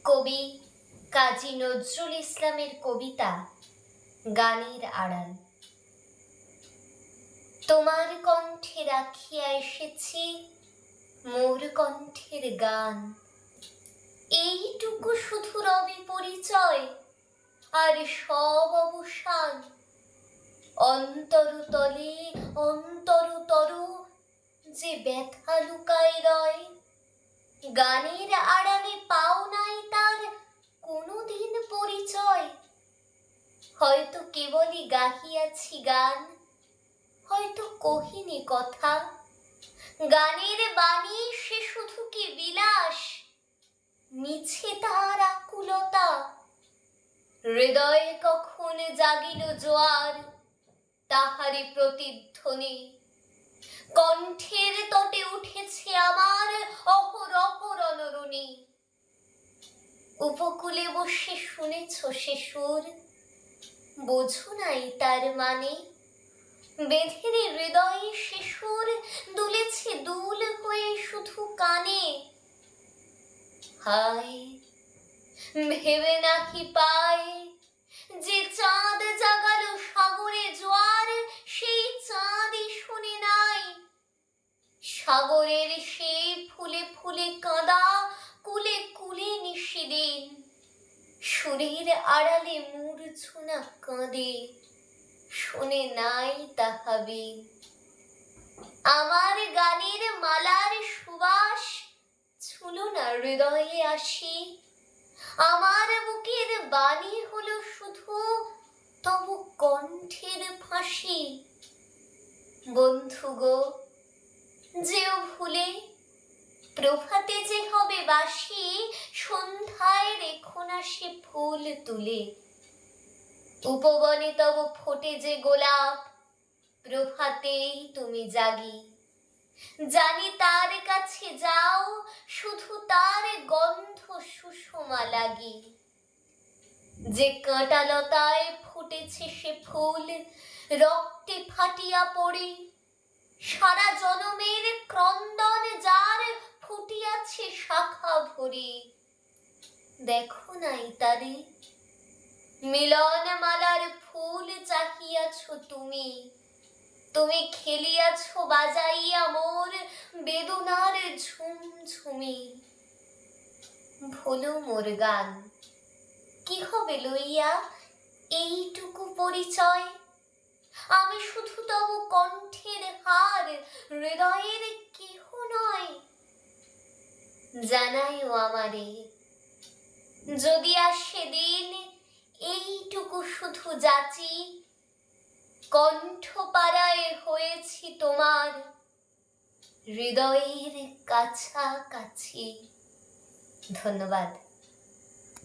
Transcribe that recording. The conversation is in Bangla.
কবি কাজী নজরুল ইসলামের কবিতা গানের আড়াল। তোমার কণ্ঠে রাখিয়া এসেছি মোর কণ্ঠের গান, এইটুকু শুধু রবি পরিচয় আর সব অবসান। অন্তরতলে অন্তরতর যে ব্যথা লুকায় রয়, গানের আড়ালে পাও নাই তার কোনোদিন পরিচয়। হয়তো কেবলই গাহিয়াছি গান, হয়তো কহিনি কথা, গানের বাণী সে শুধু কি বিলাস, মিছে তার আকুলতা। হৃদয়ে কখন জাগিল জোয়ার, তাহারি প্রতিধ্বনি কণ্ঠের তটে উঠেছে আমার অহরহ রণরণী। উপকূলে বসে শুনেছ সে সুর, বোঝো নাই তার মানে, বেঁধেরে হৃদয়ে সে সুর দুলেছে দুল হয়ে শুধু কানে। হায় ভেবে নাকি পায় যে চাঁদ জাগালো সাগরে জোয়ার, সেই চাঁদই শুনে নাই সাগরের সেই ফুলে ফুলে কাঁদা কুলে কুলে নিশিদিন। সুরের আড়ালে মূর্ছনা কাঁদে, শোনে নাই তাহাবি। আমার গানের মালার সুবাস ছুলো না হৃদয়ে আসি, আমার বুকের বাণী হলো শুধু তবু কণ্ঠের ফাঁসি। বন্ধু গো, যেও ভুলে, প্রভাতে যে হবে বাসি, সন্ধ্যায় রেখো না সে ফুল তুলে। উপবনে তব ফোটে যে গোলাপ, প্রভাতেই তুমি জাগি। জানি তার কাছে যাও, শুধু তার গন্ধ সুষমা লাগি। যে কাঁটা লতায় ফুটেছে সে ফুল রক্তে ফাটিয়া পড়ে, সারা জনমের ক্রন্দন যার ফুটিয়াছে শাখা ভরে। দেখো নাই তারে, মিলন মালার ফুল চাহিয়াছ তুমি, তুমি খেলিয়াছ বাজাইয়া মোর বেদনার ঝুমঝুমি। ভোলো মোর গান, কি হবে লইয়া এইটুকু পরিচয়। আমি শুধু তব কণ্ঠের হার, হৃদয়ের কেহ নয়। জানাইও আমারে, যদি আসে দিন এইটুকু শুধু যাচি, কণ্ঠ পাড়ায় হয়েছি তোমার হৃদয়ের কাছাকাছি। ধন্যবাদ।